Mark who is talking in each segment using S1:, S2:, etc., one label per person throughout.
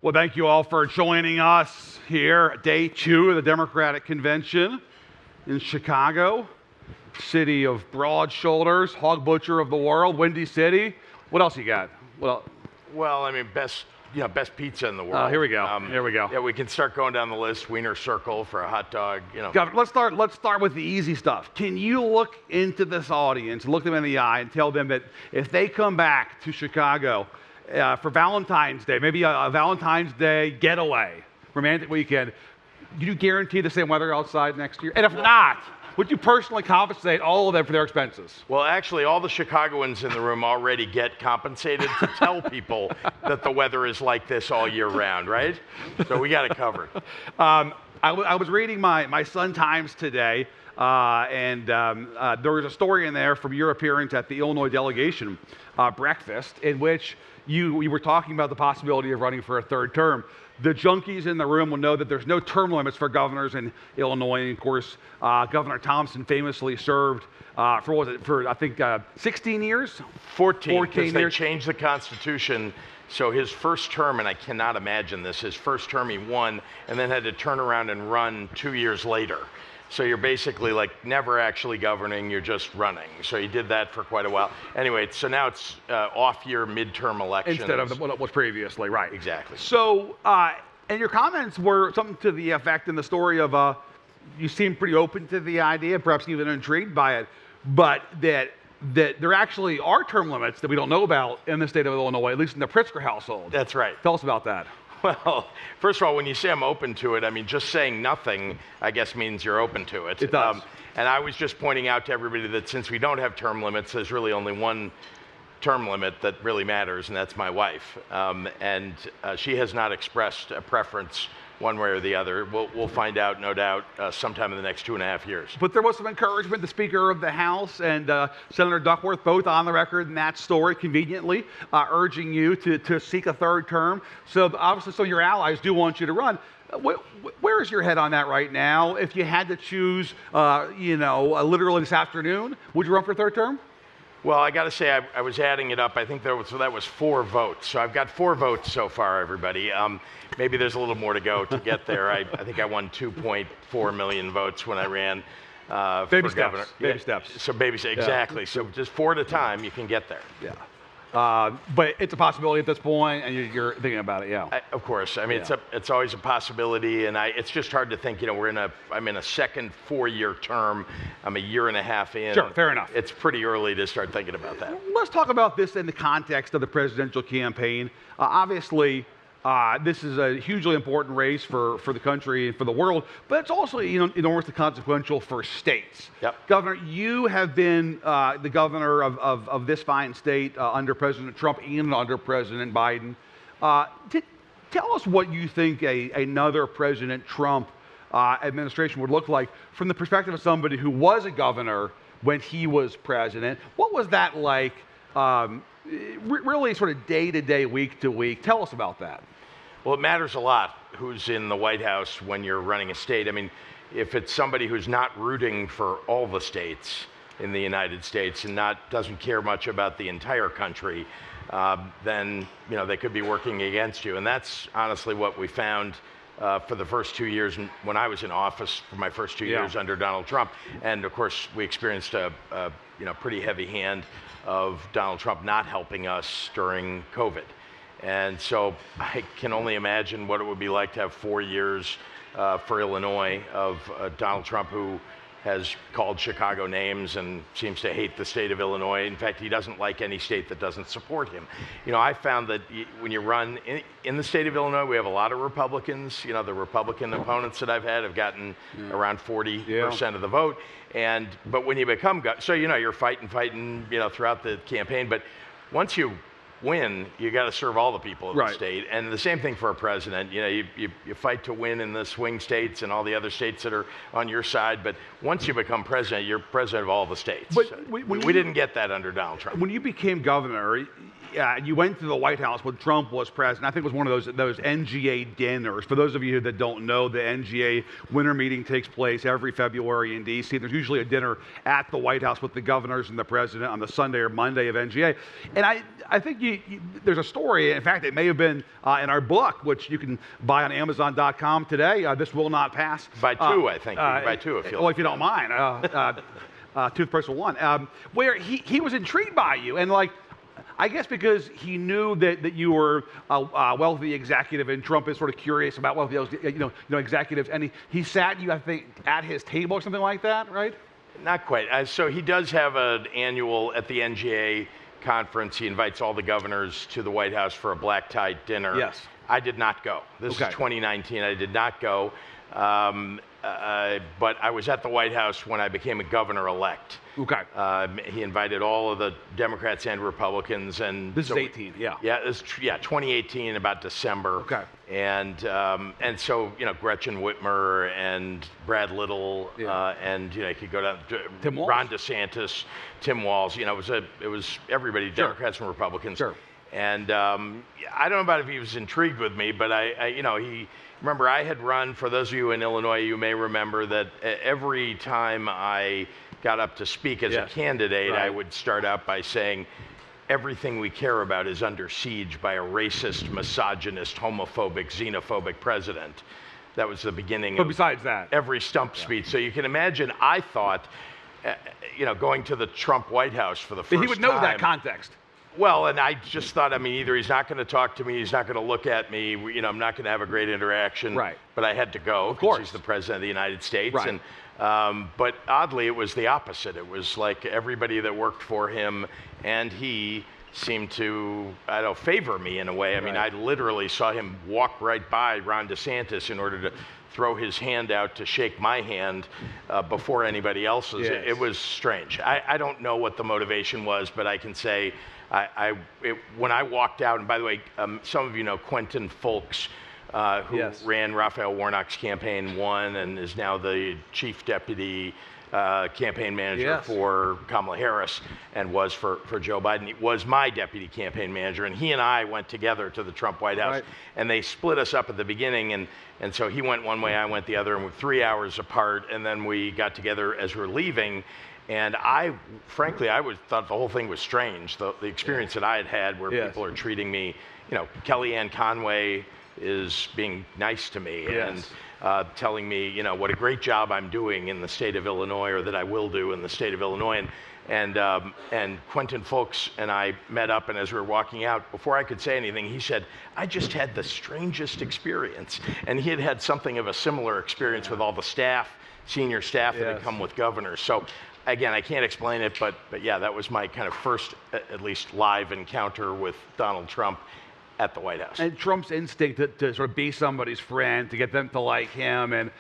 S1: Well, thank you all for joining us here at day 2 of the Democratic Convention in Chicago, city of broad shoulders, hog butcher of the world, Windy City. What else you got?
S2: Well, I mean, best pizza in the world.
S1: Here we go. Here we go.
S2: Yeah, we can start going down the list. Wiener Circle for a hot dog.
S1: Governor, let's start with the easy stuff. Can you look into this audience, look them in the eye, and tell them that if they come back to Chicago for Valentine's Day, maybe a Valentine's Day getaway, romantic weekend, do you guarantee the same weather outside next year? And if not, would you personally compensate all of them for their expenses?
S2: Well, actually, all the Chicagoans in the room already get compensated to tell people that the weather is like this all year round, right? So we got it covered.
S1: I was reading my Sun Times today, and there was a story in there from your appearance at the Illinois delegation breakfast in which you were talking about the possibility of running for a third term. The junkies in the room will know that there's no term limits for governors in Illinois. And of course, Governor Thompson famously served for I think 16 years?
S2: 14 because they changed the Constitution. So his first term, and I cannot imagine this, his first term he won and then had to turn around and run 2 years later. So you're basically like never actually governing, you're just running. So he did that for quite a while. Anyway, so now it's off-year midterm elections.
S1: Instead of what it was previously, right.
S2: Exactly.
S1: So, and your comments were something to the effect in the story of you seem pretty open to the idea, perhaps even intrigued by it, but that there actually are term limits that we don't know about in the state of Illinois, at least in the Pritzker household.
S2: That's right.
S1: Tell us about that.
S2: Well, first of all, when you say I'm open to it, I mean, just saying nothing, I guess, means you're open to it.
S1: It does.
S2: And I was just pointing out to everybody that since we don't have term limits, there's really only one term limit that really matters, and that's my wife. And she has not expressed a preference one way or the other. We'll find out, no doubt, sometime in the next 2.5 years.
S1: But there was some encouragement. The Speaker of the House and Senator Duckworth, both on the record in that story, conveniently urging you to seek a third term. So obviously, so your allies do want you to run. Where is your head on that right now? If you had to choose, literally this afternoon, would you run for a third term?
S2: Well, I got to say, I was adding it up. I think that was 4 votes. So I've got 4 votes so far, everybody. Maybe there's a little more to go to get there. I think I won 2.4 million votes when I ran
S1: baby
S2: for
S1: steps.
S2: governor.
S1: Baby steps.
S2: So baby steps, exactly. So just 4 at a time, you can get there.
S1: Yeah. But it's a possibility at this point, and you're thinking about it, yeah.
S2: Of course. I mean, it's always a possibility, and it's just hard to think. I'm in a second 4-year term. I'm a year and a half in.
S1: Sure, fair enough.
S2: It's pretty early to start thinking about that.
S1: Let's talk about this in the context of the presidential campaign. Obviously, this is a hugely important race for the country and for the world, but it's also enormously consequential for states.
S2: Yep.
S1: Governor, you have been the governor of this fine state under President Trump and under President Biden. Tell us what you think another President Trump administration would look like from the perspective of somebody who was a governor when he was president. What was that like, really sort of day to day, week to week? Tell us about that.
S2: Well, it matters a lot who's in the White House when you're running a state. I mean, if it's somebody who's not rooting for all the states in the United States and doesn't care much about the entire country, then they could be working against you. And that's honestly what we found for the first 2 years when I was in office, for my first 2 years under Donald Trump. And of course, we experienced a pretty heavy hand of Donald Trump not helping us during COVID. And so I can only imagine what it would be like to have 4 years for Illinois of Donald Trump, who has called Chicago names and seems to hate the state of Illinois. In fact, he doesn't like any state that doesn't support him. I found that when you run in the state of Illinois, we have a lot of Republicans. The Republican opponents that I've had have gotten around 40% of the vote. But when you become, you're fighting, throughout the campaign. But once you win, you got to serve all the people of the state. And the same thing for a president. You fight to win in the swing states and all the other states that are on your side. But once you become president, you're president of all the states. But we didn't get that under Donald Trump.
S1: When you became governor, you went to the White House when Trump was president. I think it was one of those NGA dinners. For those of you that don't know, the NGA winter meeting takes place every February in D.C. There's usually a dinner at the White House with the governors and the president on the Sunday or Monday of NGA. And I think there's a story. In fact, it may have been in our book, which you can buy on Amazon.com today. This will not pass.
S2: Buy two, I think. You can buy two if you like.
S1: Well, if you don't mind. Toothbrush for one. Where he was intrigued by you, and like, I guess because he knew that you were a wealthy executive, and Trump is sort of curious about wealthy executives, and he sat you, I think, at his table or something like that, right?
S2: Not quite. So he does have an annual at the NGA conference. He invites all the governors to the White House for a black tie dinner.
S1: Yes.
S2: I did not go. This is 2019. I did not go. But I was at the White House when I became a governor-elect.
S1: Okay.
S2: He invited all of the Democrats and Republicans, and
S1: this is 18, yeah.
S2: Yeah, 2018, about December.
S1: Okay.
S2: And so Gretchen Whitmer and Brad Little, and you could go down to
S1: Tim Walz.
S2: Ron DeSantis, Tim Walz. it was everybody, Democrats and Republicans.
S1: Sure.
S2: And I don't know about if he was intrigued with me, but remember, I had run, for those of you in Illinois, you may remember that every time I got up to speak as a candidate, I would start out by saying, everything we care about is under siege by a racist, misogynist, homophobic, xenophobic president. That was the beginning
S1: but besides that,
S2: every stump speech. So you can imagine, I thought, going to the Trump White House for the first time.
S1: He would know that context.
S2: Well, and I just thought, either he's not going to talk to me, he's not going to look at me, I'm not going to have a great interaction.
S1: Right.
S2: But I had to go because he's the president of the United States.
S1: Right.
S2: And, but oddly, it was the opposite. It was like everybody that worked for him and he seemed to, favor me in a way. I literally saw him walk right by Ron DeSantis in order to throw his hand out to shake my hand before anybody else's.
S1: Yes.
S2: It was strange. I don't know what the motivation was, but I can say, when I walked out, and by the way, some of you know Quentin Fulks, who ran Raphael Warnock's campaign, won, and is now the chief deputy campaign manager for Kamala Harris, and was for Joe Biden. He was my deputy campaign manager, and he and I went together to the Trump White House, and they split us up at the beginning, and so he went one way, I went the other, and we're 3 hours apart, and then we got together as we were leaving. And frankly, I thought the whole thing was strange. The experience that I had had, where people are treating me, Kellyanne Conway is being nice to me and telling me, what a great job I'm doing in the state of Illinois, or that I will do in the state of Illinois. And Quentin Fulks and I met up, and as we were walking out, before I could say anything, he said, I just had the strangest experience. And he had had something of a similar experience with all the staff, senior staff that had come with governors. So again, I can't explain it, but yeah, that was my kind of first, at least live encounter with Donald Trump at the White House. And
S1: Trump's instinct to sort of be somebody's friend, to get them to like him, and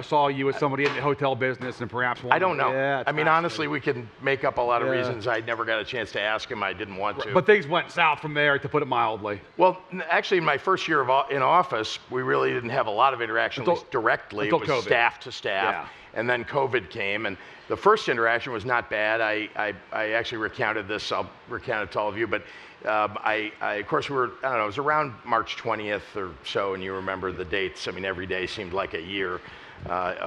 S1: saw you as somebody in the hotel business, and perhaps
S2: I don't know. Honestly, we can make up a lot of reasons. I never got a chance to ask him. I didn't want to.
S1: But things went south from there, to put it mildly.
S2: Well, actually, in my first year in office, we really didn't have a lot of interaction, at least directly. It was COVID. Staff to staff. And then COVID came, and the first interaction was not bad. I actually recounted this. I'll recount it to all of you. But of course, it was around March 20th or so, and you remember the dates. Every day seemed like a year,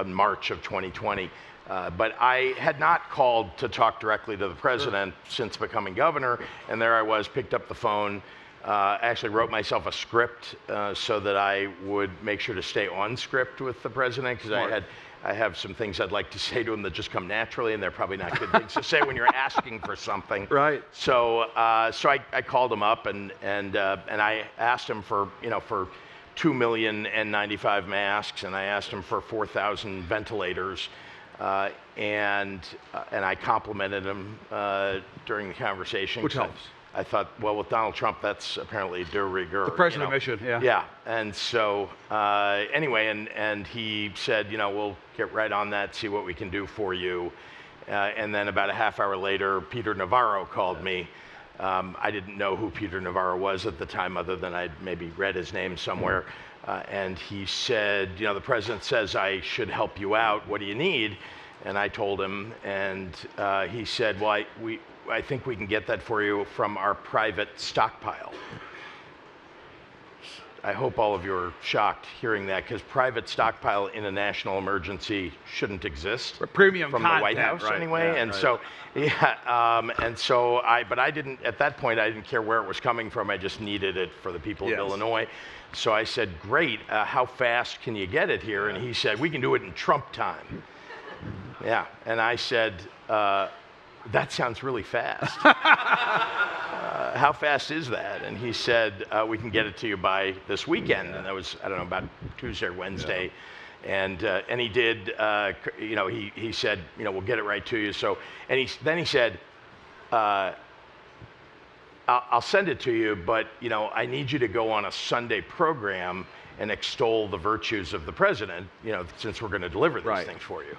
S2: March of 2020. But I had not called to talk directly to the president since becoming governor, and there I was, picked up the phone, actually wrote myself a script so that I would make sure to stay on script with the president, because I have some things I'd like to say to him that just come naturally, and they're probably not good things to say when you're asking for something.
S1: Right.
S2: So I called him up, and I asked him for 2 million N95 masks, and I asked him for 4,000 ventilators, and I complimented him during the conversation.
S1: Which helps.
S2: I thought, well, with Donald Trump, that's apparently de rigueur.
S1: The president mission,
S2: Yeah, and so anyway, and he said, we'll get right on that, see what we can do for you. And then about a half hour later, Peter Navarro called me. I didn't know who Peter Navarro was at the time, other than I'd maybe read his name somewhere. And he said, the president says I should help you out. What do you need? And I told him, and he said, well, I think we can get that for you from our private stockpile. I hope all of you are shocked hearing that, because private stockpile in a national emergency shouldn't exist.
S1: Premium
S2: from
S1: content,
S2: the White House,
S1: right,
S2: anyway.
S1: yeah,
S2: and
S1: right.
S2: so, but I didn't, at that point, I didn't care where it was coming from. I just needed it for the people of Illinois. So I said, great, how fast can you get it here? And he said, we can do it in Trump time. Yeah, and I said, that sounds really fast. How fast is that? And he said, we can get it to you by this weekend. And that was, I don't know, about Tuesday or Wednesday. Yeah. And he did, you know, he said, you know, we'll get it right to you. So, and then he said, I'll send it to you, but, you know, I need you to go on a Sunday program and extol the virtues of the president, you know, since we're going to deliver these things for you.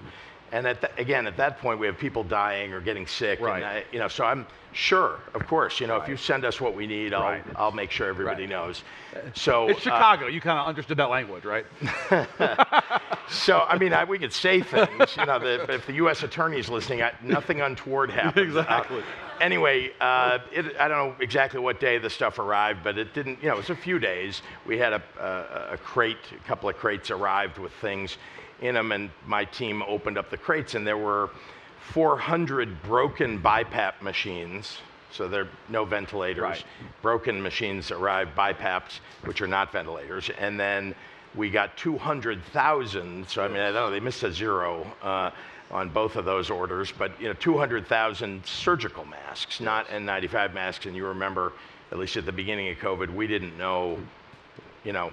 S2: And again, at that point, we have people dying or getting sick.
S1: Right.
S2: And you know, so I'm sure, of course, you know, if you send us what we need, I'll make sure everybody knows. So
S1: it's Chicago. You kind of understood that language, right?
S2: So I mean, we could say things, you know, if the U.S. attorney's listening, nothing untoward happens.
S1: Exactly.
S2: Anyway, I don't know exactly what day the stuff arrived, but it didn't. You know, it was a few days. We had a couple of crates arrived with things in them, and my team opened up the crates, and there were 400 broken BiPAP machines. So there are no ventilators.
S1: Right.
S2: Broken machines arrived, BiPAPs, which are not ventilators. And then we got 200,000. So I mean, I don't know, they missed a zero on both of those orders, but you know, 200,000 surgical masks, not N95 masks. And you remember, at least at the beginning of COVID, we didn't know, you know,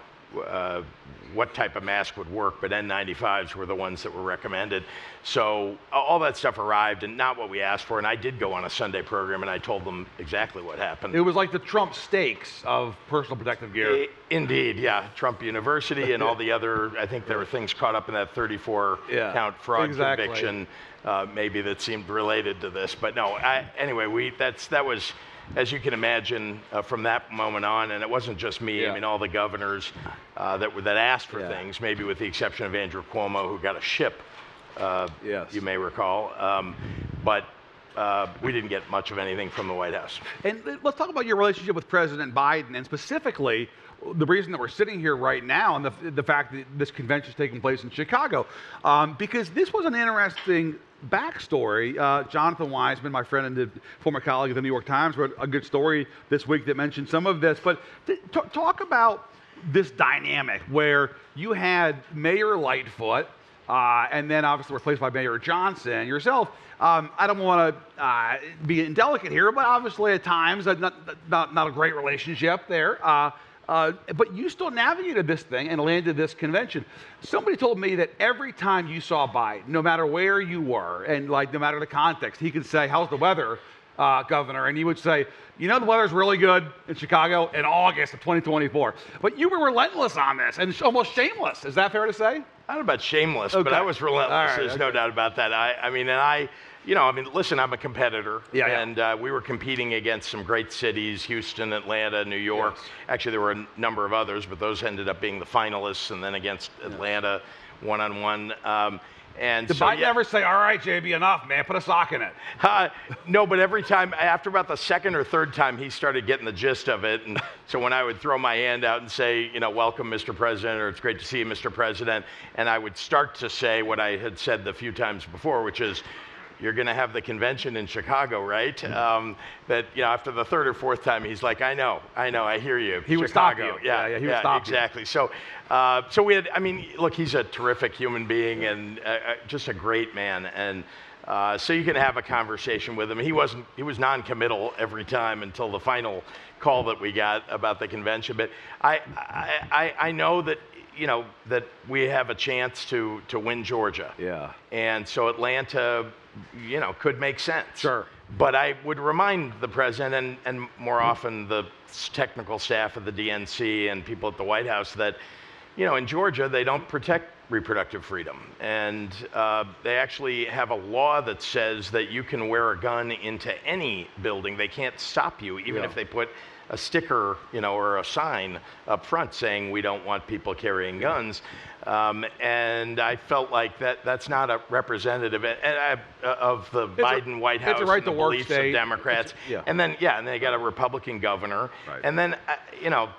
S2: what type of mask would work, but N95s were the ones that were recommended. So all that stuff arrived, and not what we asked for. And I did go on a Sunday program, and I told them exactly what happened.
S1: It was like the Trump stakes of personal protective gear.
S2: Indeed, yeah. Trump University and all the other, I think there were things caught up in that 34-count fraud conviction, maybe that seemed related to this. But no, anyway, that was, as you can imagine, from that moment on, and it wasn't just me. I mean, all the governors that asked for things, maybe with the exception of Andrew Cuomo, who got a ship, you may recall. But we didn't get much of anything from the White House.
S1: And let's talk about your relationship with President Biden, and specifically the reason that we're sitting here right now, and the fact that this convention is taking place in Chicago, because this was an interesting backstory. Jonathan Weisman, my friend and the former colleague of the New York Times, wrote a good story this week that mentioned some of this. But talk about this dynamic where you had Mayor Lightfoot, and then obviously replaced by Mayor Johnson, yourself. I don't want to be indelicate here, but obviously at times not a great relationship there. But you still navigated this thing and landed this convention. Somebody told me that every time you saw Biden, no matter where you were, and like no matter the context, he could say, "How's the weather, Governor?" And you would say, "You know, the weather's really good in Chicago in August of 2024." But you were relentless on this and almost shameless. Is that fair to say?
S2: I don't know about shameless, but I was relentless. There's no doubt about that. You know, listen, I'm a competitor, and we were competing against some great cities, Houston, Atlanta, New York. Yes. Actually, there were a number of others, but those ended up being the finalists, and then against Atlanta, one-on-one. And
S1: did Biden ever say, "All right, JB, enough, man, put a sock in it"?
S2: No, but every time, after about the second or third time, he started getting the gist of it. And so when I would throw my hand out and say, you know, "Welcome, Mr. President," or "It's great to see you, Mr. President," and I would start to say what I had said the few times before, which is, "You're going to have the convention in Chicago, right?" That, you know, after the third or fourth time, he's like, I know, I hear you.
S1: He would stop you. Yeah, he would stop you.
S2: Exactly. So, so we had, look, he's a terrific human being and just a great man. And so you can have a conversation with him. He was non-committal every time until the final call that we got about the convention. But I know that, you know, that we have a chance to win Georgia.
S1: Yeah.
S2: And so Atlanta, you know, could make sense.
S1: Sure.
S2: But I would remind the president and more often the technical staff of the DNC and people at the White House that, you know, in Georgia, they don't protect reproductive freedom. And they actually have a law that says that you can wear a gun into any building. They can't stop you, even if they put sticker, or a sign up front saying we don't want people carrying guns. And I felt like that's not a representative of the Biden White House
S1: right
S2: and the beliefs of Democrats. And then they got a Republican governor. Right. And then,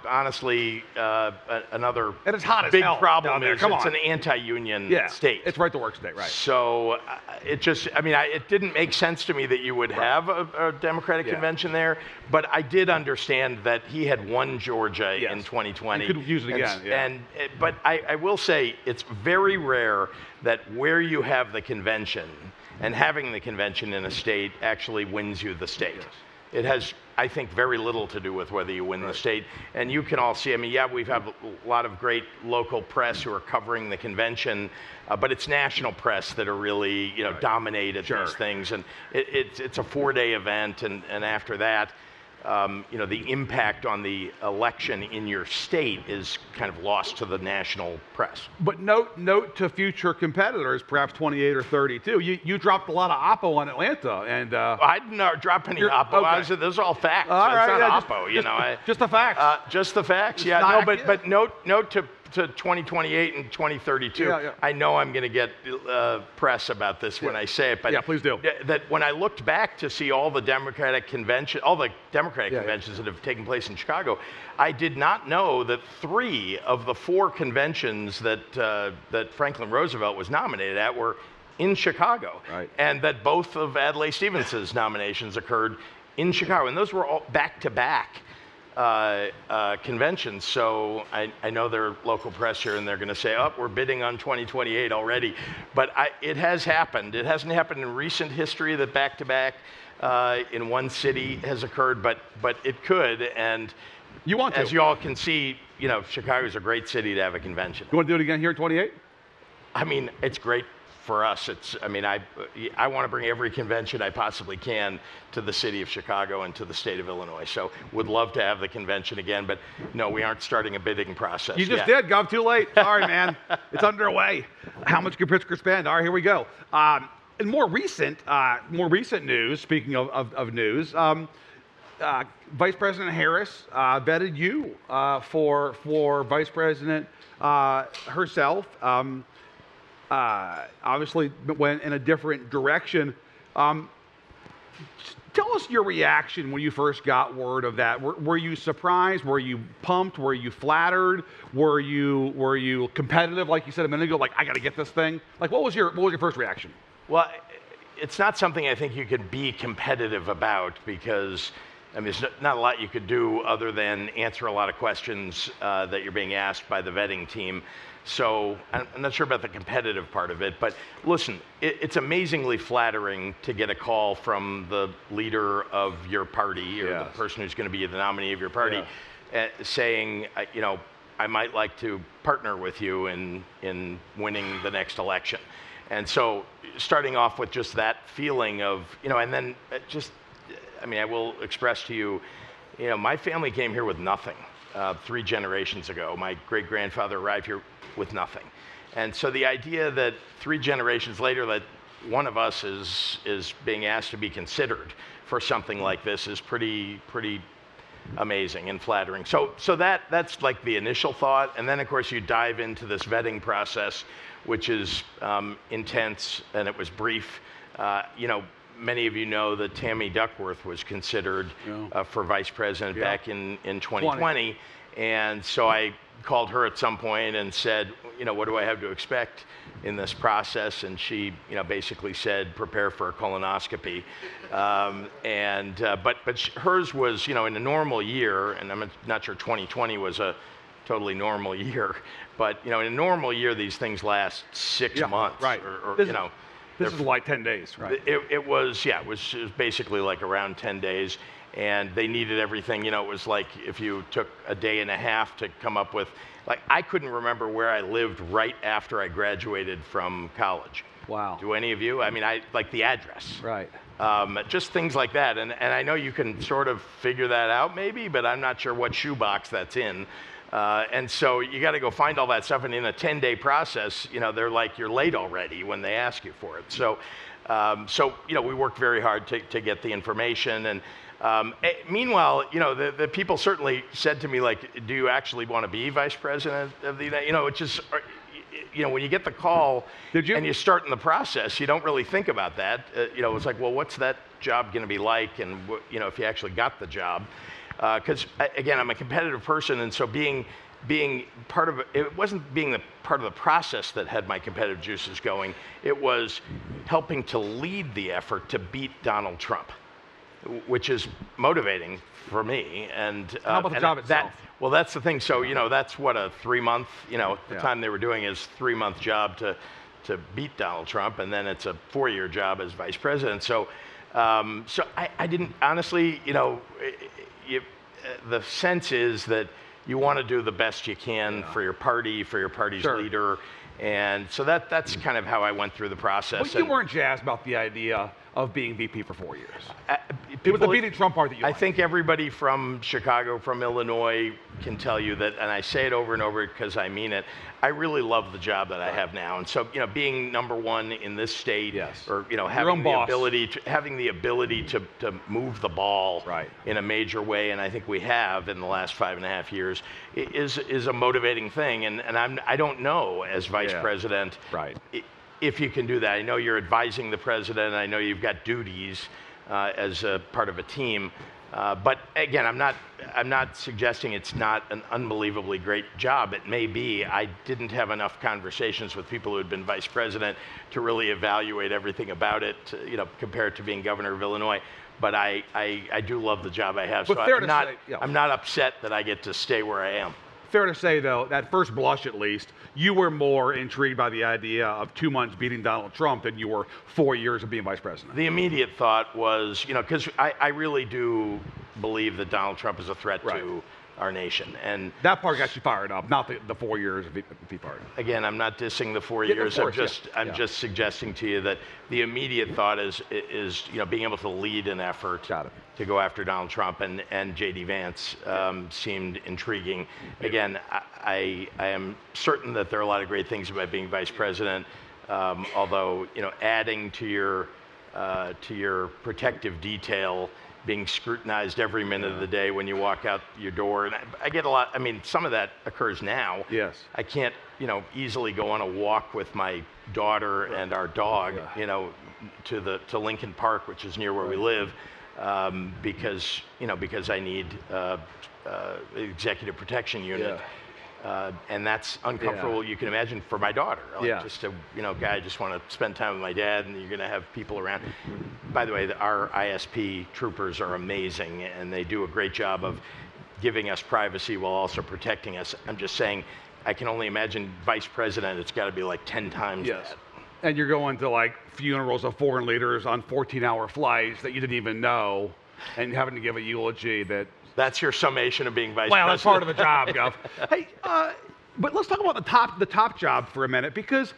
S2: honestly, another
S1: and it's hot as
S2: big
S1: hell
S2: problem
S1: down there.
S2: is it's an anti-union state.
S1: It's right to work state, right?
S2: So it just, it didn't make sense to me that you would have a Democratic convention there. But I did understand that he had won Georgia in 2020.
S1: You could use it again.
S2: But I will say it's very rare that where you have the convention and having the convention in a state actually wins you the state. Yes. It has, I think, very little to do with whether you win the state. And you can all see, we've had a lot of great local press who are covering the convention, but it's national press that are really, dominate at these things. And it's a 4-day event, and after that, the impact on the election in your state is kind of lost to the national press.
S1: But note to future competitors, perhaps 28 or 32. You dropped a lot of oppo on Atlanta, and
S2: I didn't drop any oppo. Okay. Those are all facts.
S1: All right,
S2: not oppo.
S1: Just the facts.
S2: Just the facts. But note to 2028 and 2032. I know I'm going to get press about this when I say it, but
S1: please do.
S2: That when I looked back to see all the Democratic conventions that have taken place in Chicago, I did not know that 3 of the 4 conventions that Franklin Roosevelt was nominated at were in Chicago, and that both of Adlai Stevens's nominations occurred in Chicago, and those were all back-to-back conventions. So I know their local press here, and they're going to say, we're bidding on 2028 already. But it has happened. It hasn't happened in recent history that back-to-back in one city has occurred, but it could. And
S1: you want to.
S2: As you all can see, Chicago's a great city to have a convention.
S1: You want to do it again here in 28?
S2: It's great for us. I want to bring every convention I possibly can to the city of Chicago and to the state of Illinois. So would love to have the convention again, but no, we aren't starting a bidding process
S1: You just did, Gov, too late. Sorry, man. It's underway. How much can Pritzker spend? All right, here we go. In more recent news, speaking of news, Vice President Harris vetted you for Vice President herself. Obviously went in a different direction. Tell us your reaction when you first got word of that. Were you surprised? Were you pumped? Were you flattered? Were you competitive, like you said a minute ago? Like, I got to get this thing. Like, what was your first reaction?
S2: Well, it's not something I think you could be competitive about, because there's not a lot you could do other than answer a lot of questions that you're being asked by the vetting team. So I'm not sure about the competitive part of it, but listen, it's amazingly flattering to get a call from the leader of your party, or the person who's going to be the nominee of your party, saying, I might like to partner with you in winning the next election. And so starting off with just that feeling of, and then I will express to you, my family came here with nothing 3 generations ago. My great-grandfather arrived here with nothing. And so the idea that 3 generations later that one of us is being asked to be considered for something like this is pretty amazing and flattering. So that's like the initial thought. And then, of course, you dive into this vetting process, which is intense, and it was brief. Many of you know that Tammy Duckworth was considered for vice president back in 2020. And so I called her at some point and said, what do I have to expect in this process? And she, basically said, prepare for a colonoscopy. But hers was, in a normal year, and I'm not sure 2020 was a totally normal year, but in a normal year, these things last 6 months.
S1: Right. This is like 10 days, right?
S2: It was basically like around 10 days. And they needed everything. It was like if you took a day and a half to come up with, I couldn't remember where I lived right after I graduated from college.
S1: Wow.
S2: Do any of you? I like the address.
S1: Right.
S2: Just things like that. And I know you can sort of figure that out maybe, but I'm not sure what shoebox that's in. And so you got to go find all that stuff. And in a 10-day process, they're like, you're late already when they ask you for it. So we worked very hard to get the information. And Meanwhile, the people certainly said to me, like, do you actually want to be vice president of the United, it's just, when you get the call and you start in the process, you don't really think about that. It's like, well, what's that job going to be like? And, if you actually got the job. Because, again, I'm a competitive person, and so being part of it, it wasn't being the part of the process that had my competitive juices going. It was helping to lead the effort to beat Donald Trump, which is motivating for me. And
S1: how about the job itself?
S2: Well, that's the thing. So, that's what a 3-month, at the time they were doing is 3-month job to beat Donald Trump, and then it's a 4-year job as vice president. So, I didn't, honestly, the sense is that you want to do the best you can for your party, for your party's leader. And so that's kind of how I went through the process.
S1: But you weren't jazzed about the idea of being VP for 4 years. It was the beating Trump part that you liked.
S2: I think everybody from Chicago, from Illinois can tell you that, and I say it over and over because I mean it, I really love the job that I have now. And so, being number one in this state, or, having the ability to move the ball in a major way, and I think we have in the last 5.5 years, is a motivating thing. And I don't know, as vice president, if you can do that. I know you're advising the president. I know you've got duties as a part of a team. But again, I'm not suggesting it's not an unbelievably great job. It may be. I didn't have enough conversations with people who had been vice president to really evaluate everything about it, compared to being governor of Illinois. But I do love the job I have.
S1: But
S2: so I'm not upset that I get to stay where I am.
S1: Fair to say, though, at first blush at least, you were more intrigued by the idea of 2 months beating Donald Trump than you were 4 years of being vice president.
S2: The immediate thought was, because I really do believe that Donald Trump is a threat to our nation. And
S1: that part got you fired up, not the 4 years of VP part.
S2: Again, I'm not dissing the 4 years. I'm just suggesting to you that the immediate thought is being able to lead an effort to go after Donald Trump, and J.D. Vance seemed intriguing. Again, I am certain that there are a lot of great things about being vice president, although adding to your protective detail, being scrutinized every minute of the day when you walk out your door. And I get a lot, some of that occurs now.
S1: Yes.
S2: I can't, easily go on a walk with my daughter and our dog, to Lincoln Park, which is near where we live, because I need executive protection unit. And that's uncomfortable, you can imagine, for my daughter. Just a guy, I just want to spend time with my dad, and you're going to have people around. By the way, our ISP troopers are amazing, and they do a great job of giving us privacy while also protecting us. I'm just saying, I can only imagine vice president, it's got to be like 10 times that.
S1: And you're going to like funerals of foreign leaders on 14-hour flights that you didn't even know, and having to give a eulogy that.
S2: That's your summation of being vice president.
S1: Well, that's part of the job, Gov. Hey, but let's talk about the top job for a minute, because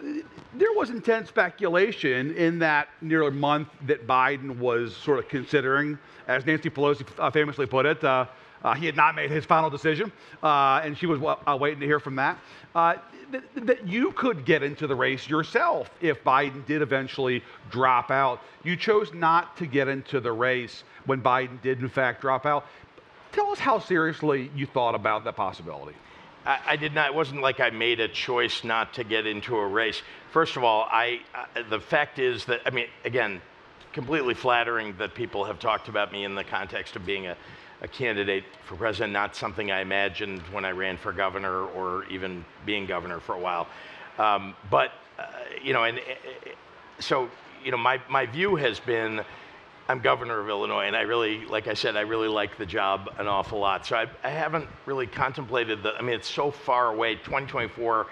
S1: there was intense speculation in that near month that Biden was sort of considering, as Nancy Pelosi famously put it, he had not made his final decision, and she was waiting to hear from that. That you could get into the race yourself if Biden did eventually drop out. You chose not to get into the race when Biden did, in fact, drop out. Tell us how seriously you thought about that possibility.
S2: I did not. It wasn't like I made a choice not to get into a race. First of all, the fact is that, again, completely flattering that people have talked about me in the context of being a candidate for president, not something I imagined when I ran for governor or even being governor for a while. My view has been, I'm governor of Illinois, and I really, like I said, I really like the job an awful lot. So I haven't really contemplated it's so far away. 2024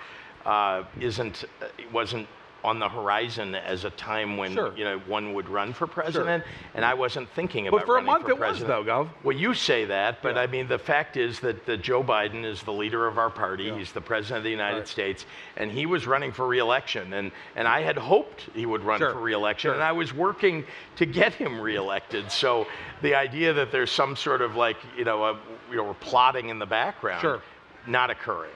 S2: wasn't on the horizon as a time when one would run for president, and I wasn't thinking about running for president.
S1: But for a month it was, though, Gov.
S2: Well, you say that, but the fact is that Joe Biden is the leader of our party. He's the president of the United States, and he was running for re-election, and I had hoped he would run for re-election, and I was working to get him re-elected. So the idea that there's some sort of we're plotting in the background, not occurring.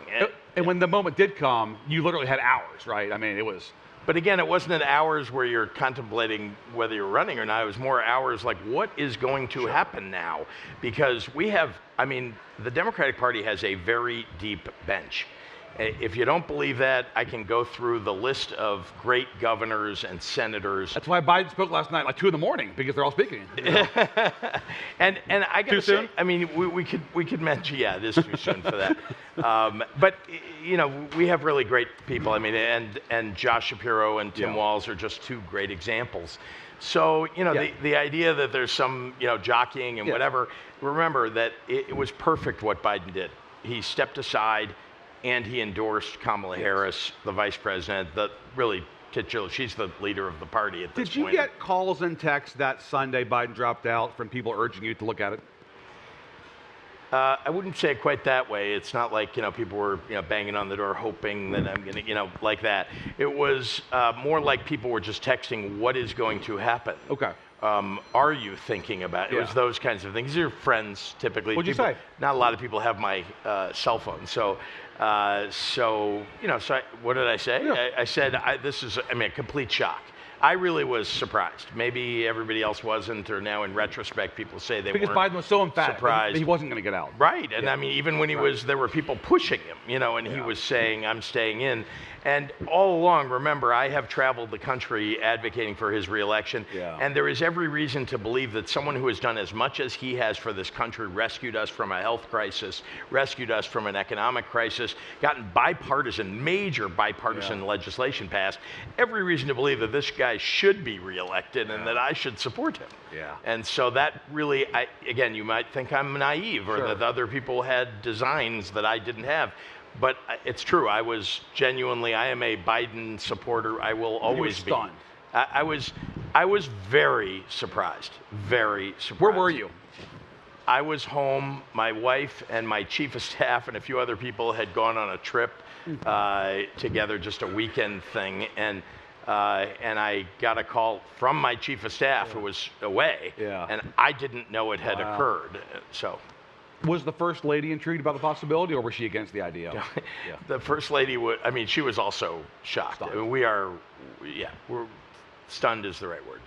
S1: And when the moment did come, you literally had hours, right? It was
S2: But again, it wasn't an hours where you're contemplating whether you're running or not. It was more hours like, what is going to happen now? Because we have, I mean, the Democratic Party has a very deep bench. If you don't believe that, I can go through the list of great governors and senators.
S1: That's why Biden spoke last night, like 2 in the morning, because they're all speaking. You know?
S2: and I got to say, I mean, we could mention, yeah, it is too soon for that. But you know, we have really great people. I mean, and Josh Shapiro and Tim Walz are just 2 great examples. So you know, the idea that there's some jockeying and whatever. Remember that it was perfect what Biden did. He stepped aside. And he endorsed Kamala Harris, the vice president, she's the leader of the party at this point.
S1: Did you get calls and texts that Sunday Biden dropped out from people urging you to look at it?
S2: I wouldn't say it quite that way. It's not like, people were, banging on the door hoping that I'm going to, like that. It was more like people were just texting, what is going to happen?
S1: Okay.
S2: Are you thinking about it? It was those kinds of things. These are friends, typically.
S1: What'd you say?
S2: Not a lot of people have my cell phone. So what did I say?
S1: Yeah.
S2: I said, this is, a complete shock. I really was surprised. Maybe everybody else wasn't, or now in retrospect, people say they weren't.
S1: Because Biden was so emphatic
S2: surprised.
S1: That he wasn't going to get out.
S2: Right, and I mean, even when he was, there were people pushing him, and he was saying, I'm staying in. And all along, remember, I have traveled the country advocating for his reelection, and there is every reason to believe that someone who has done as much as he has for this country, rescued us from a health crisis, rescued us from an economic crisis, gotten major bipartisan legislation passed, every reason to believe that this guy should be reelected and that I should support him.
S1: Yeah.
S2: And so that really, again, you might think I'm naive or that other people had designs that I didn't have. But it's true. I was genuinely. I am a Biden supporter. I will always be.
S1: Stunned.
S2: I was very surprised. Very surprised.
S1: Where were you?
S2: I was home. My wife and my chief of staff and a few other people had gone on a trip together, just a weekend thing, and I got a call from my chief of staff who was away, and I didn't know it had occurred. So.
S1: Was the First Lady intrigued about the possibility, or was she against the idea?
S2: The First Lady she was also shocked. I mean, we're stunned is the right word.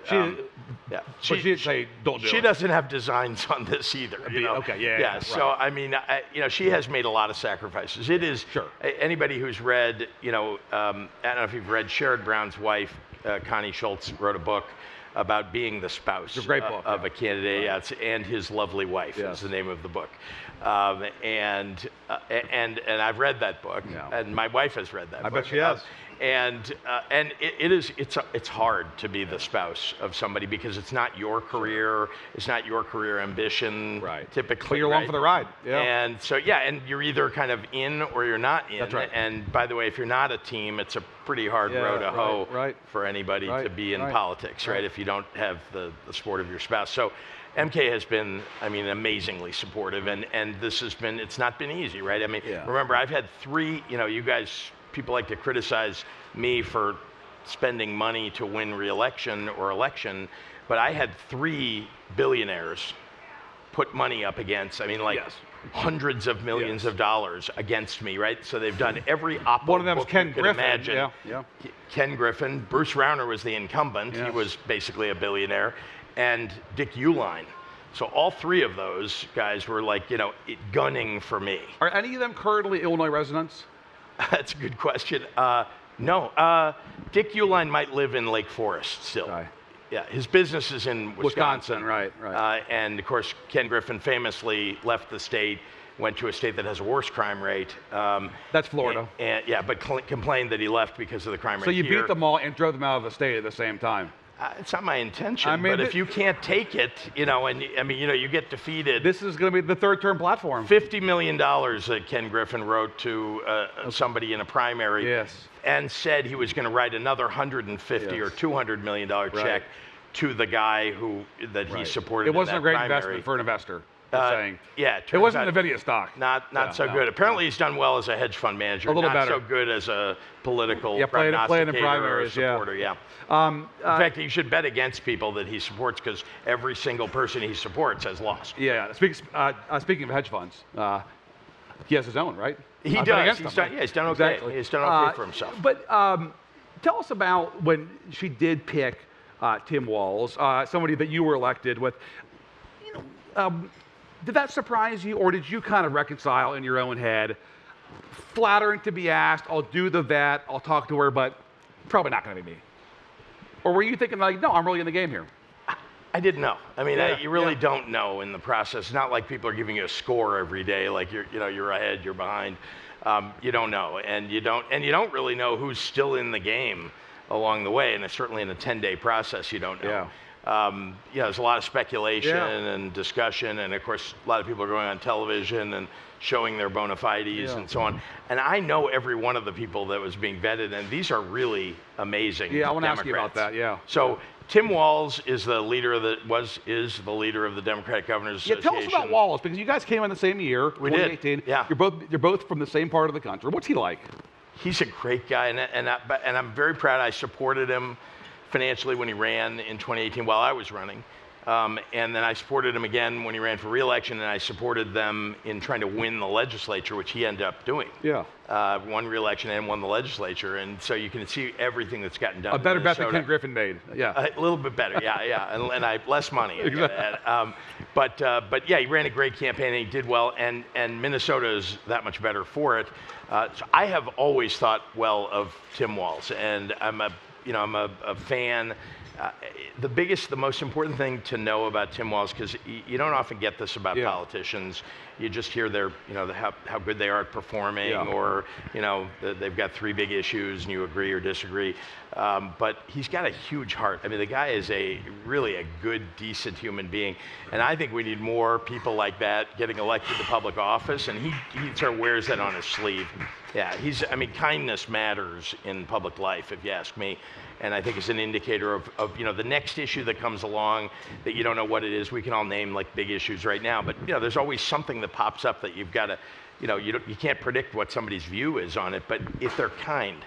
S1: She'd say, don't do it.
S2: She doesn't have designs on this either.
S1: Okay,
S2: So, I mean, she has made a lot of sacrifices. It is, anybody who's read, I don't know if you've read Sherrod Brown's wife, Connie Schultz, wrote a book about being the spouse of a candidate, and his lovely wife is the name of the book, and I've read that book, and my wife has read that book.
S1: I bet she has.
S2: And it's hard to be the spouse of somebody because it's not your career, it's not your career ambition, typically.
S1: But you're along for the ride.
S2: And so and you're either kind of in or you're not in.
S1: That's right.
S2: And by the way, if you're not a team, it's a pretty hard row to hoe for anybody to be in politics, right? If you don't have the support of your spouse. So MK has been, amazingly supportive, and this has been, it's not been easy, right? I mean, remember, I've had 3, you guys, people like to criticize me for spending money to win re-election or election, but I had 3 billionaires put money up against, hundreds of millions of dollars against me, right? So they've done every oppo
S1: One of them is Ken Griffin.
S2: Imagine. Ken Griffin. Bruce Rauner was the incumbent. He was basically a billionaire. And Dick Uihlein. So all 3 of those guys were gunning for me.
S1: Are any of them currently Illinois residents?
S2: That's a good question. No. Dick Uihlein might live in Lake Forest still. Yeah, his business is in Wisconsin.
S1: Right.
S2: And of course, Ken Griffin famously left the state, went to a state that has a worse crime rate.
S1: That's Florida.
S2: But complained that he left because of the crime rate.
S1: So you beat them all and drove them out of the state at the same time.
S2: It's not my intention, but if you can't take it, you get defeated.
S1: This is going to be the third-term platform.
S2: $50 million that Ken Griffin wrote to somebody in a primary, and said he was going to write another $150 or $200 million check to the guy that he supported.
S1: It wasn't
S2: in that
S1: a great
S2: primary.
S1: investment for an investor. It wasn't NVIDIA stock.
S2: Not so good. Apparently, he's done well as a hedge fund manager.
S1: A little
S2: not
S1: better.
S2: so good as a political
S1: playing in primaries,
S2: supporter. In fact, you should bet against people that he supports because every single person he supports has lost.
S1: Speaking of hedge funds, he has his own, right?
S2: He does. He's done okay. Exactly. He's done okay for himself.
S1: But Tell us about when she did pick Tim Walz, somebody that you were elected with. You know, did that surprise you, or did you kind of reconcile in your own head? Flattering to be asked, I'll do the vet, I'll talk to her, but probably not going to be me. Or were you thinking like, no, I'm really in the game here?
S2: I didn't know. I mean, you really don't know in the process. It's not like people are giving you a score every day, like you're ahead, you're behind. You don't know, and you don't really know who's still in the game along the way, and certainly in a 10-day process, you don't know. There's a lot of speculation and discussion, and of course, a lot of people are going on television and showing their bona fides and so on. And I know every one of the people that was being vetted, and these are really amazing.
S1: Yeah, I want to
S2: Democrats.
S1: ask you about that. Yeah.
S2: So Tim Walz is the leader of the leader of the Democratic Governors Association.
S1: Tell us about Walz, because you guys came in the same year, 2018.
S2: Did. Yeah.
S1: You're both from the same part of the country. What's he like?
S2: He's a great guy, and I'm very proud. I supported him financially when he ran in 2018 while I was running. And then I supported him again when he ran for re-election, and I supported them in trying to win the legislature, which he ended up doing.
S1: Yeah.
S2: Won re-election and won the legislature, and so you can see everything that's gotten done.
S1: A better bet than Ken Griffin made. Yeah.
S2: A little bit better, yeah. And I less money.
S1: Exactly.
S2: But yeah, he ran a great campaign, and he did well, and Minnesota is that much better for it. So I have always thought well of Tim Walz, and I'm a fan. The most important thing to know about Tim Walz, because you don't often get this about politicians. You just hear how good they are at performing, or they've got 3 big issues and you agree or disagree. But he's got a huge heart. I mean, the guy is really a good, decent human being, and I think we need more people like that getting elected to public office. And he sort of wears that on his sleeve. Yeah, kindness matters in public life, if you ask me. And I think it's an indicator of the next issue that comes along that you don't know what it is. We can all name like big issues right now, but there's always something that pops up that you've got to, you can't predict what somebody's view is on it. But if they're kind,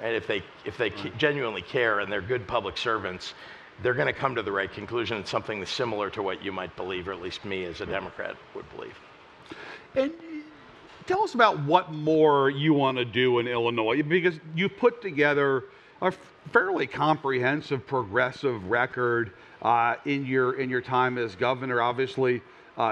S2: and if they genuinely care and they're good public servants, they're going to come to the right conclusion. It's something similar to what you might believe, or at least me as a Democrat would believe.
S1: And tell us about what more you want to do in Illinois, because you put together a fairly comprehensive progressive record in your time as governor. Obviously,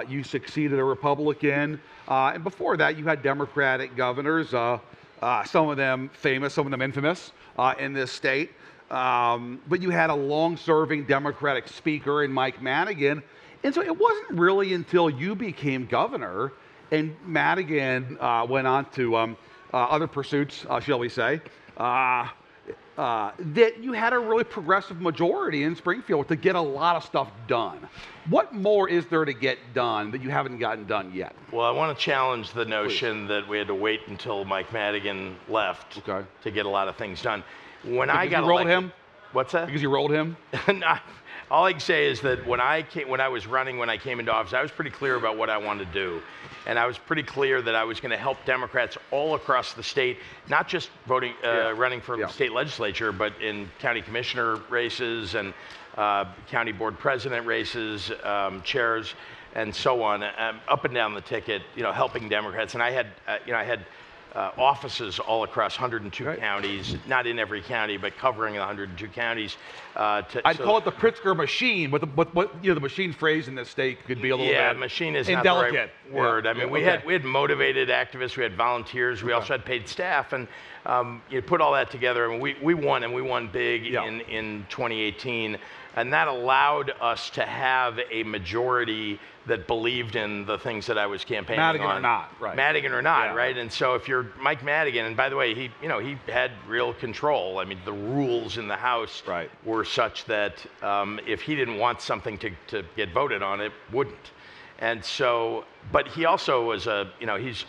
S1: you succeeded a Republican, and before that, you had Democratic governors, some of them famous, some of them infamous in this state. But you had a long-serving Democratic speaker in Mike Madigan, and so it wasn't really until you became governor and Madigan went on to other pursuits, shall we say, that you had a really progressive majority in Springfield to get a lot of stuff done. What more is there to get done that you haven't gotten done yet?
S2: Well, I want to challenge the notion that we had to wait until Mike Madigan left to get a lot of things done. When I got
S1: elected, him?
S2: What's that?
S1: Because you rolled him?
S2: All I can say is that when I was running, when I came into office, I was pretty clear about what I wanted to do. And I was pretty clear that I was going to help Democrats all across the state, not just running for state legislature, but in county commissioner races and county board president races, chairs, and so on, up and down the ticket, helping Democrats. And I had offices all across 102 counties, not in every county, but covering the 102 counties.
S1: I'd call it the Pritzker machine, but the machine phrase in this state could be a little bit
S2: machine is
S1: indelicate.
S2: Not the right word. I mean, we had motivated activists, we had volunteers, we also had paid staff, and you put all that together, and we won, and we won big in 2018. And that allowed us to have a majority that believed in the things that I was campaigning
S1: Madigan
S2: on.
S1: or not, right?
S2: Madigan or not, right? And so if you're Mike Madigan, and by the way, he had real control. I mean, the rules in the House were such that if he didn't want something to get voted on, it wouldn't. And so, but he also was he's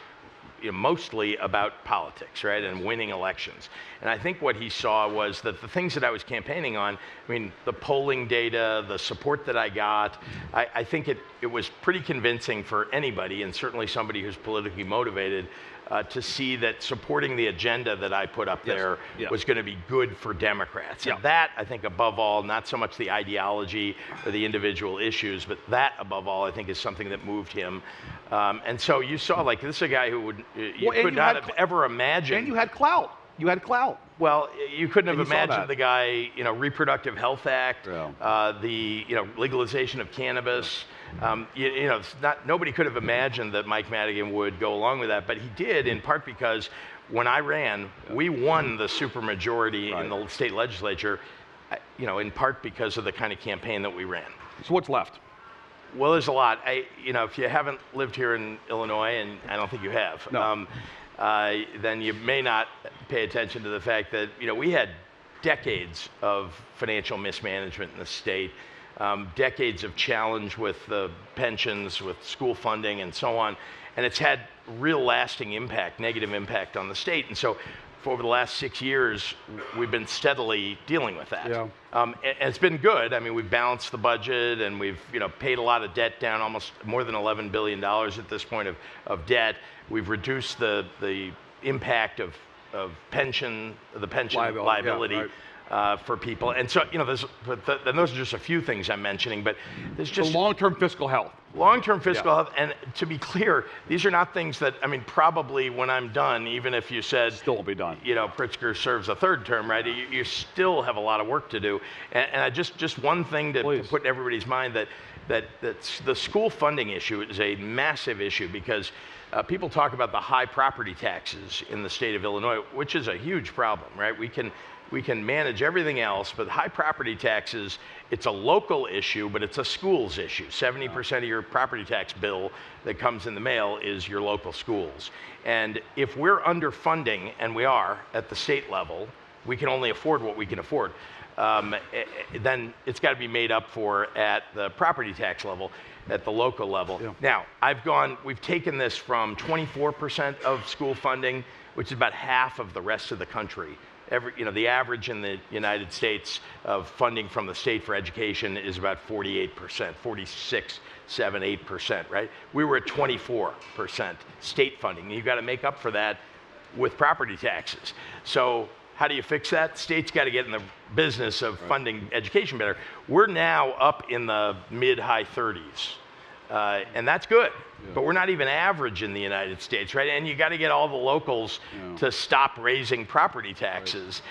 S2: mostly about politics, right, and winning elections. And I think what he saw was that the things that I was campaigning on, I mean, the polling data, the support that I got, I think it was pretty convincing for anybody, and certainly somebody who's politically motivated, to see that supporting the agenda that I put up there was going to be good for Democrats. And that, I think, above all, not so much the ideology or the individual issues, but that, above all, I think is something that moved him. And so you saw, like, this is a guy who could not have ever imagined.
S1: And you had clout. You had clout.
S2: Well, you couldn't
S1: And
S2: have
S1: you saw
S2: imagined
S1: that.
S2: the guy, Reproductive Health Act,
S1: Yeah.
S2: the legalization of cannabis. It's not, nobody could have imagined that Mike Madigan would go along with that, but he did, in part because when I ran, we won the supermajority in the state legislature, in part because of the kind of campaign that we ran.
S1: So what's left?
S2: Well, there's a lot. If you haven't lived here in Illinois, and I don't think you have,
S1: No.
S2: then you may not pay attention to the fact that we had decades of financial mismanagement in the state, decades of challenge with the pensions, with school funding, and so on, and it's had real lasting impact, negative impact on the state. And so, for over the last 6 years, we've been steadily dealing with that.
S1: Yeah.
S2: And it's been good. I mean, we've balanced the budget, and we've paid a lot of debt down, almost more than $11 billion at this point of debt. We've reduced the impact of the pension liability.
S1: Yeah, right.
S2: For people, and so and those are just a few things I'm mentioning, but there's just
S1: long-term fiscal health.
S2: Long-term fiscal health, and to be clear, these are not things that, probably when I'm done, even if you said
S1: Still will be done.
S2: Pritzker serves a third term, right? You still have a lot of work to do, and I just one thing to put in everybody's mind that the school funding issue is a massive issue because people talk about the high property taxes in the state of Illinois, which is a huge problem, right? We can manage everything else, but high property taxes, it's a local issue, but it's a schools issue. 70% of your property tax bill that comes in the mail is your local schools. And if we're underfunding, and we are at the state level, we can only afford what we can afford, then it's got to be made up for at the property tax level, at the local level. Yeah. Now, we've taken this from 24% of school funding, which is about half of the rest of the country. The average in the United States of funding from the state for education is about 48%, 46, 7, 8%, right? We were at 24% state funding. You've got to make up for that with property taxes. So how do you fix that? State's got to get in the business of funding education better. We're now up in the mid-high 30s. And that's good, but we're not even average in the United States, right? And you got to get all the locals to stop raising property taxes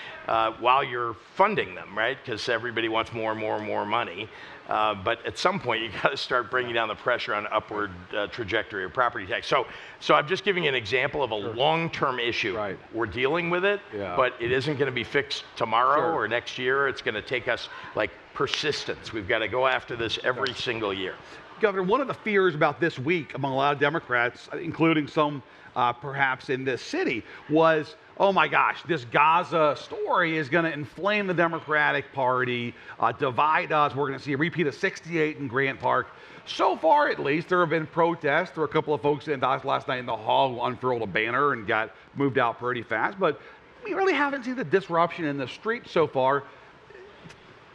S2: while you're funding them, right? Because everybody wants more and more and more money. But at some point, you got to start bringing down the pressure on upward trajectory of property tax. So I'm just giving you an example of a long-term issue.
S1: Right.
S2: We're dealing with it, but it isn't going to be fixed tomorrow or next year. It's going to take us like persistence. We've got to go after this every single year.
S1: Governor, one of the fears about this week among a lot of Democrats, including some perhaps in this city, was, oh my gosh, this Gaza story is going to inflame the Democratic Party, divide us. We're going to see a repeat of *68 in Grant Park. So far, at least, there have been protests. There were a couple of folks in last night in the hall who unfurled a banner and got moved out pretty fast. But we really haven't seen the disruption in the street so far.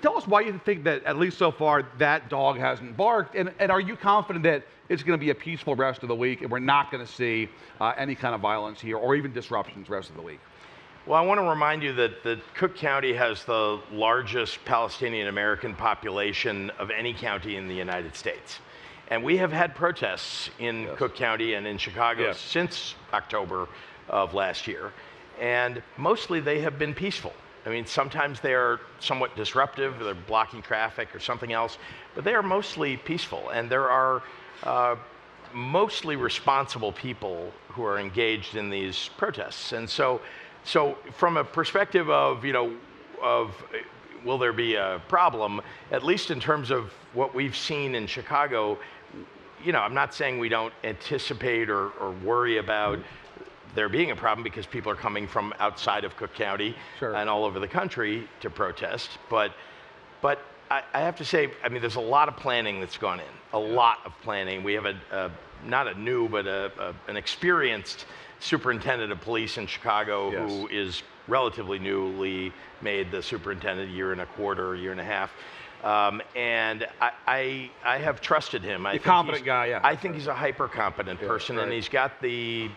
S1: Tell us why you think that, at least so far, that dog hasn't barked, and are you confident that it's going to be a peaceful rest of the week and we're not going to see any kind of violence here or even disruptions the rest of the week?
S2: Well, I want to remind you that Cook County has the largest Palestinian-American population of any county in the United States. And we have had protests in Cook County and in Chicago since October of last year, and mostly they have been peaceful. I mean, sometimes they are somewhat disruptive, they're blocking traffic or something else, but they are mostly peaceful. And there are mostly responsible people who are engaged in these protests. And so from a perspective of, will there be a problem, at least in terms of what we've seen in Chicago, I'm not saying we don't anticipate or worry about there being a problem because people are coming from outside of Cook County and all over the country to protest. But I have to say, I mean, there's a lot of planning that's gone in, a lot of planning. We have not a new, but an experienced superintendent of police in Chicago who is relatively newly made the superintendent, a year and a quarter, a year and a half. And I have trusted him.
S1: A competent guy,
S2: I think he's a hyper-competent person, and he's got the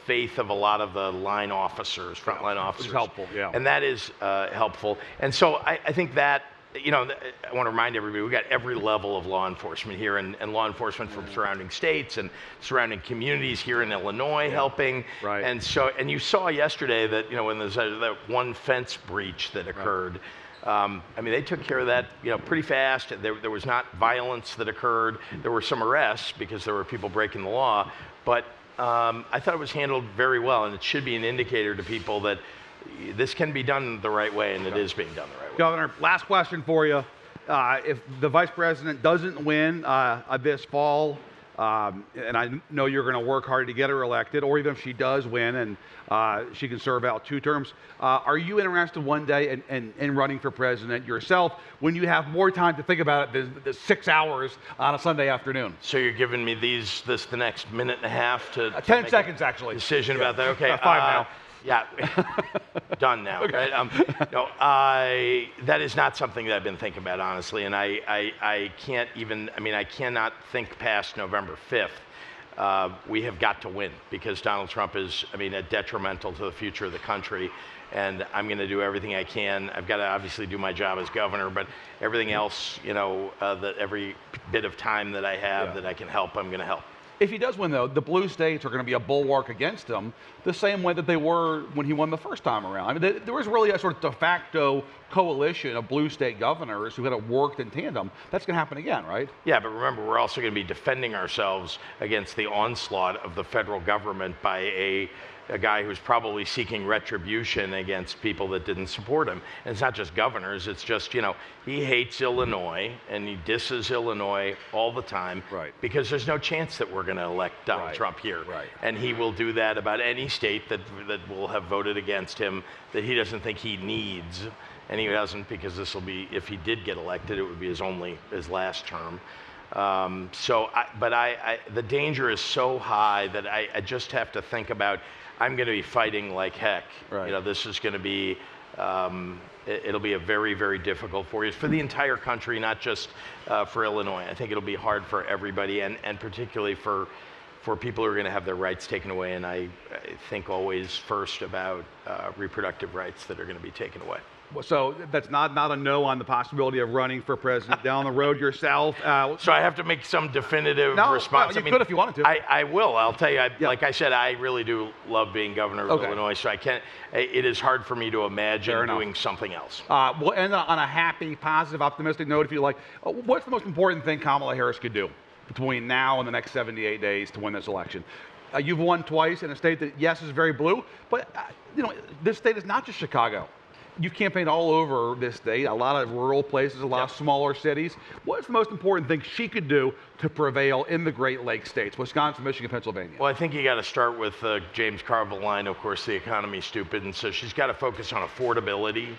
S2: faith of a lot of the line officers, frontline officers.
S1: Which is helpful,
S2: And that is helpful. And so I think that you know, I want to remind everybody, we got every level of law enforcement here, and law enforcement from surrounding states and surrounding communities here in Illinois helping.
S1: Right.
S2: And you saw yesterday that, you know, when there's that one fence breach that occurred, I mean, they took care of that, you know, pretty fast. There was not violence that occurred. There were some arrests because there were people breaking the law, but I thought it was handled very well, and it should be an indicator to people that this can be done the right way, and it is being done the right way.
S1: Governor, last question for you. If the vice president doesn't win this fall, and I know you're going to work hard to get her elected, or even if she does win and she can serve out 2 terms, are you interested one day in running for president yourself when you have more time to think about it than the 6 hours on a Sunday afternoon?
S2: So you're giving me the next minute and a half to
S1: 10 seconds, actually.
S2: Decision about that. Okay.
S1: 5 now.
S2: Yeah, done now.
S1: Okay.
S2: Right? No, that is not something that I've been thinking about, honestly, and I can't even, I mean, I cannot think past November 5th. We have got to win because Donald Trump is, I mean, detrimental to the future of the country, and I'm going to do everything I can. I've got to obviously do my job as governor, but everything else, you know, that every bit of time that I have that I can help, I'm going to help.
S1: If he does win, though, the blue states are going to be a bulwark against him the same way that they were when he won the first time around. I mean, there was really a sort of de facto coalition of blue state governors who had worked in tandem. That's going to happen again, right?
S2: Yeah, but remember, we're also going to be defending ourselves against the onslaught of the federal government by a guy who's probably seeking retribution against people that didn't support him. And it's not just governors, it's just, you know, he hates Illinois and he disses Illinois all the time because there's no chance that we're going to elect Donald Trump here. And he will do that about any state that will have voted against him that he doesn't think he needs. And he doesn't, because this will be, if he did get elected, it would be his last term. The danger is so high that I just have to think about, I'm going to be fighting like heck. You know, this is going to be, it'll be a very, very difficult 4 years for the entire country, not just for Illinois. I think it'll be hard for everybody, and particularly for people who are going to have their rights taken away. And I think always first about reproductive rights that are going to be taken away.
S1: So that's not a no on the possibility of running for president down the road yourself.
S2: So I have to make some definitive response.
S1: No, you could if you wanted to.
S2: I will. I'll tell you. Like I said, I really do love being governor of Illinois. So I can't. It is hard for me to imagine doing something else.
S1: We'll end on a happy, positive, optimistic note, if you like. What's the most important thing Kamala Harris could do between now and the next 78 days to win this election? You've won twice in a state that, yes, is very blue, but you know, this state is not just Chicago. You've campaigned all over this state, a lot of rural places, a lot of smaller cities. What's the most important thing she could do to prevail in the Great Lakes states, Wisconsin, Michigan, Pennsylvania?
S2: Well, I think you got to start with James Carville line, of course, the economy's stupid, and so she's got to focus on affordability.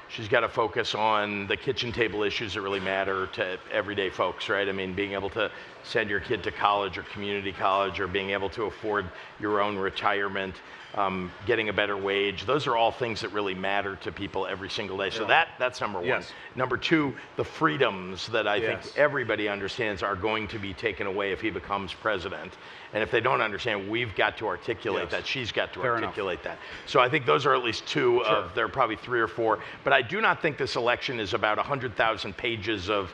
S2: She's got to focus on the kitchen table issues that really matter to everyday folks, right? I mean, being able to send your kid to college or community college, or being able to afford your own retirement, getting a better wage. Those are all things that really matter to people every single day. So that's number one. Number two, the freedoms that I think everybody understands are going to be taken away if he becomes president. And if they don't understand, we've got to articulate that. She's got to articulate that. So I think those are at least two of, there are probably 3 or 4. But I do not think this election is about 100,000 pages of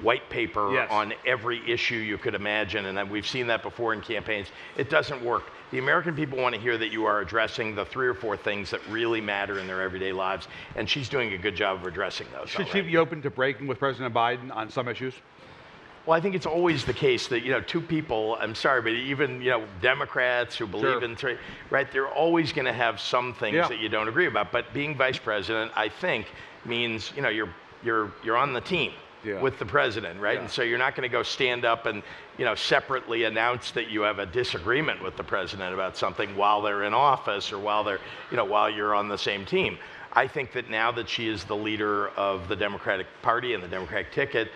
S2: white paper on every issue you could imagine. And we've seen that before in campaigns. It doesn't work. The American people want to hear that you are addressing the 3 or 4 things that really matter in their everyday lives. And she's doing a good job of addressing those.
S1: Should she be open to breaking with President Biden on some issues?
S2: Well, I think it's always the case that, you know, 2 people, I'm sorry, but even, you know, Democrats who believe in trade, right, they're always going to have some things that you don't agree about. But being vice president, I think, means, you know, you're on the team with the president, right? And so you're not going to go stand up and, you know, separately announce that you have a disagreement with the president about something while they're in office or while they're, you know, while you're on the same team. I think that now that she is the leader of the Democratic Party and the Democratic ticket,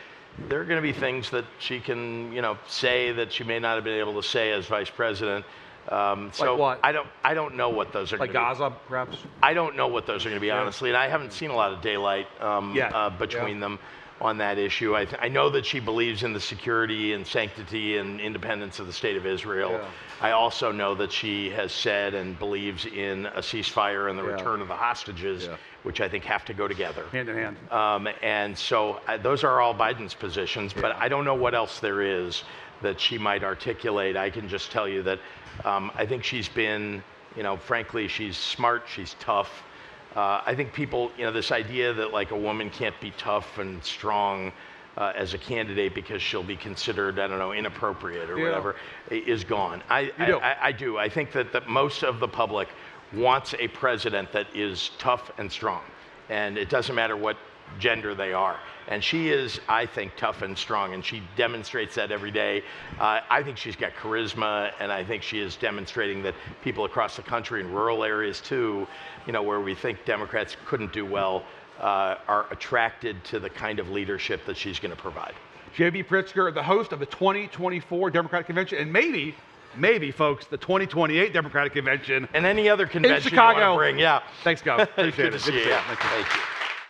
S2: there are going to be things that she can, you know, say that she may not have been able to say as vice president. So
S1: like what?
S2: I don't know what those are going to be.
S1: Like Gaza, perhaps?
S2: I don't know what those are going to be, honestly, and I haven't seen a lot of daylight between them. on that issue. I know that she believes in the security and sanctity and independence of the State of Israel.
S1: Yeah.
S2: I also know that she has said and believes in a ceasefire and the return of the hostages, which I think have to go together.
S1: Hand in hand.
S2: And so those are all Biden's positions, but I don't know what else there is that she might articulate. I can just tell you that I think she's been, frankly, she's smart, she's tough. I think people, this idea that like a woman can't be tough and strong as a candidate because she'll be considered, I don't know, inappropriate or whatever, is gone. I do. I think that most of the public wants a president that is tough and strong. And it doesn't matter what gender they are. And she is, I think, tough and strong, and she demonstrates that every day. I think she's got charisma, and I think she is demonstrating that people across the country in rural areas too, where we think Democrats couldn't do well, are attracted to the kind of leadership that she's going to provide.
S1: J.B. Pritzker, the host of the 2024 Democratic Convention, and maybe, folks, the 2028 Democratic Convention.
S2: And any other convention
S1: in Chicago.
S2: you want to bring,
S1: Thanks, Gov. Appreciate it.
S2: Good to see you.
S1: Thank you.
S2: Thank you.